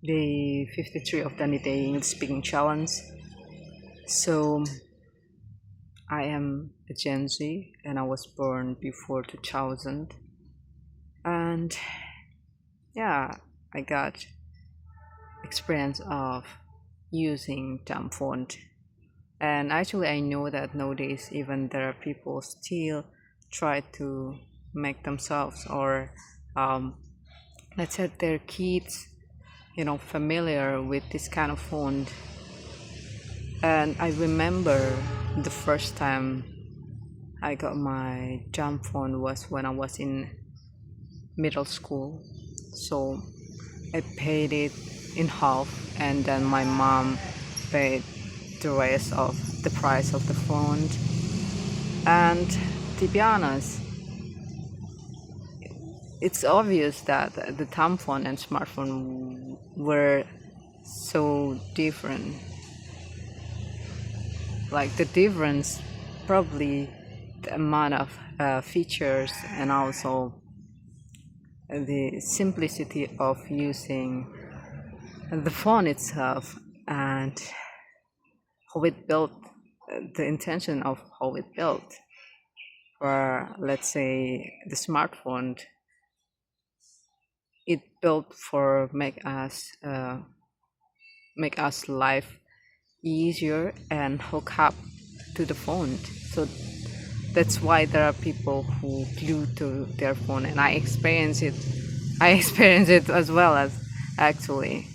day 53 of the Day English Speaking Challenge. So I am a Gen Z and I was born before 2000. And yeah, I got experience of using dumb font. And actually I know that nowadays even there are people still try to make themselves or let's say their kids familiar with this kind of font. And I remember the first time I got my jump phone was when I was in middle school. So I paid it in half, and then my mom paid the rest of the price of the phone. And to be honest, it's obvious that the thumb phone and smartphone were so different. Like the difference, probably the amount of features and also the simplicity of using the phone itself and how it built, the intention of how it built. For let's say the smartphone, it built for make us life easier and hook up to the phone. So that's why there are people who glue to their phone, and I experience it. I experience it as well as actually,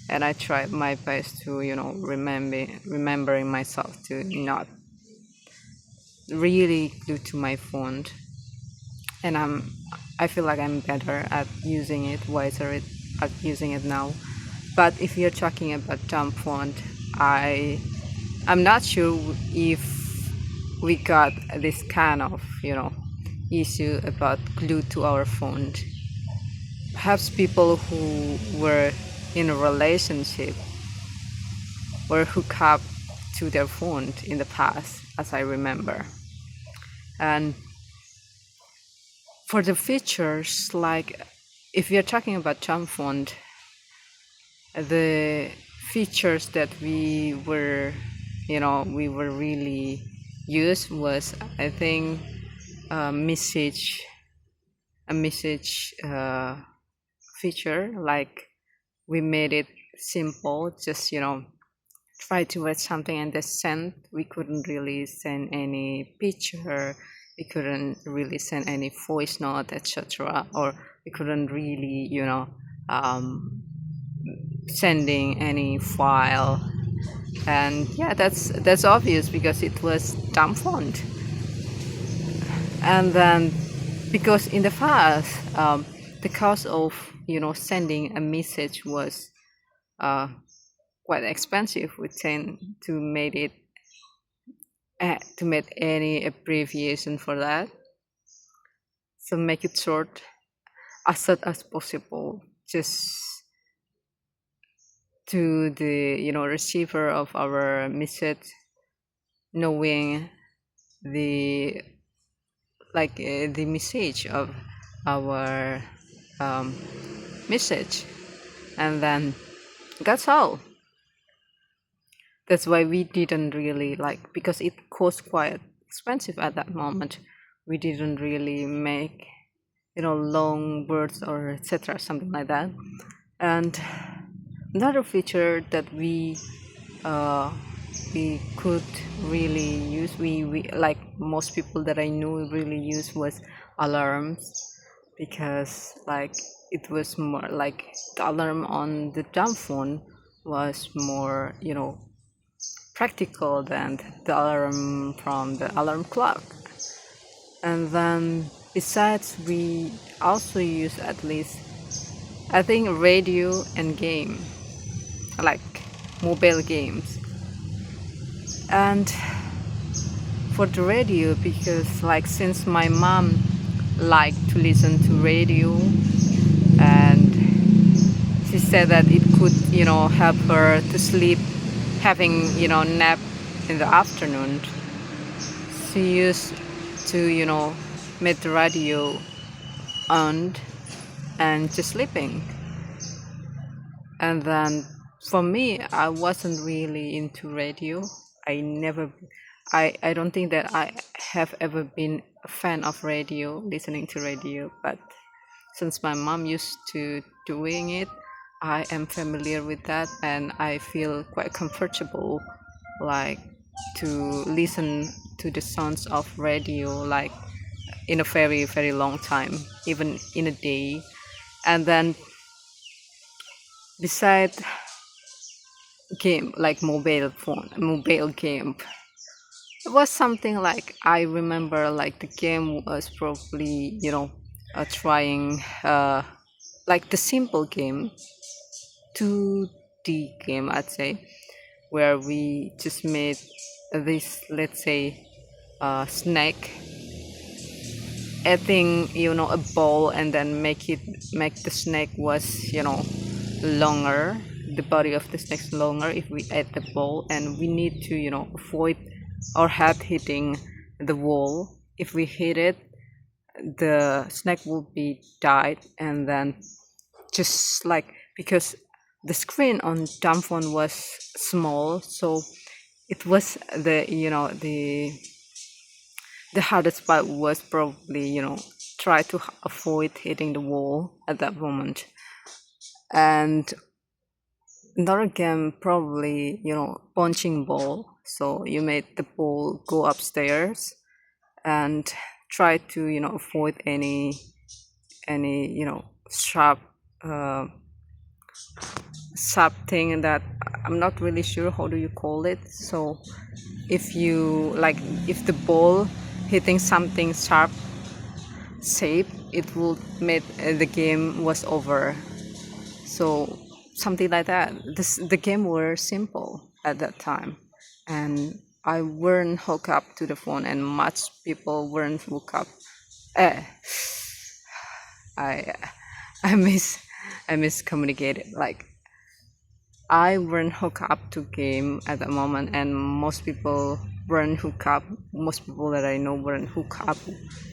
and I try my best to remembering myself to not really glue to my phone, and I feel like I'm better at using it, at using it now. But if you're talking about dumb font, I'm not sure if we got this kind of issue about glue to our phone. Perhaps people who were in a relationship were hooked up to their phone in the past, as I remember. And for the features, like if you're talking about dumb font, the features that we were really used was, I think, a message feature. Like we made it simple, just try to write something and just send. We couldn't really send any picture, we couldn't really send any voice note, etc., or we couldn't really sending any file. And yeah, that's obvious because it was dumb font. And then because in the past the cost of sending a message was quite expensive. We tend to make it to make any abbreviation for that, so make it short as possible, just to the receiver of our message, knowing the the message of our message, and then that's all. That's why we didn't really because it cost quite expensive at that moment. We didn't really make long words or etc., something like that. And another feature that we could really use, we like most people that I knew really use, was alarms, because it was more like the alarm on the dumb phone was more practical than the alarm from the alarm clock. And then besides, we also use at least, I think, radio and game, like mobile games. And for the radio, because since my mom liked to listen to radio, and she said that it could help her to sleep, having nap in the afternoon, she used to make the radio on and just sleeping. And then for me, I wasn't really into radio. I never, I don't think that I have ever been a fan of radio, listening to radio. But since my mom used to doing it, I am familiar with that, and I feel quite comfortable, like to listen to the sounds of radio, like in a very very long time, even in a day. And then beside game like mobile game, it was something like I remember like the game was probably trying like the simple game, 2D game I'd say, where we just made this, let's say, snake, adding a ball, and then make the snake was longer, the body of the snake longer if we add the ball, and we need to avoid our head hitting the wall. If we hit it, the snake will be died. And then just like, because the screen on dumb phone was small, so it was the hardest part was probably try to avoid hitting the wall at that moment. And another game probably punching ball, so you made the ball go upstairs and try to avoid any sharp uh, sharp thing that I'm not really sure how do you call it. So if you like, if the ball hitting something sharp shape, it will make the game was over. So something like that. The game were simple at that time, and I weren't hooked up to the phone, and much people weren't hooked up. Eh, I I miscommunicated. Like, I weren't hooked up to game at that moment, and most people weren't hooked up. Most people that I know weren't hooked up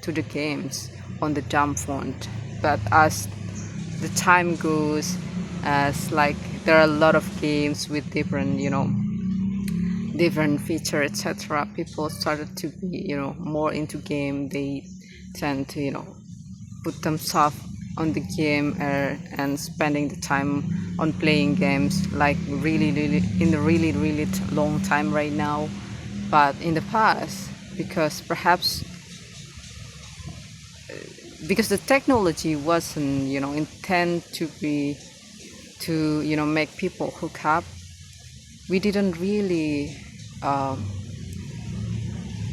to the games on the dumb phone. But as the time goes, as like there are a lot of games with different different feature, etc., people started to be more into game. They tend to put themselves on the game, and spending the time on playing games, like really really in a really really long time right now. But in the past, because perhaps because the technology wasn't intended to be to make people hook up, we didn't really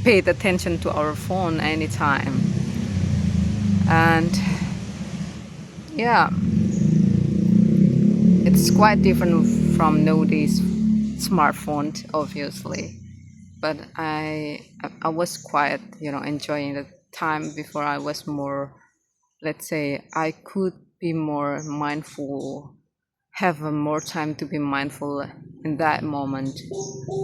paid attention to our phone anytime. And yeah, it's quite different from nowadays smartphone, obviously. But I was quite enjoying the time before. I was more, let's say, I could be more mindful, have more time to be mindful in that moment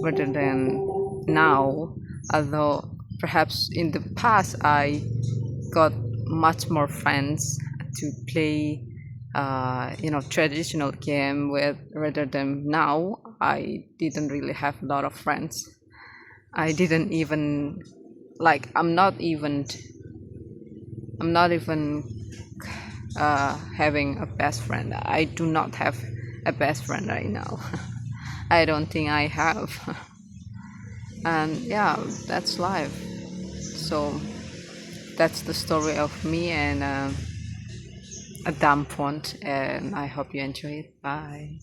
rather than now. Although perhaps in the past I got much more friends to play traditional game with, rather than now I didn't really have a lot of friends. I didn't even like, I'm not even having a best friend. I do not have a best friend right now. I don't think I have. And yeah, that's life. So that's the story of me and a dumb font, and I hope you enjoy it. Bye.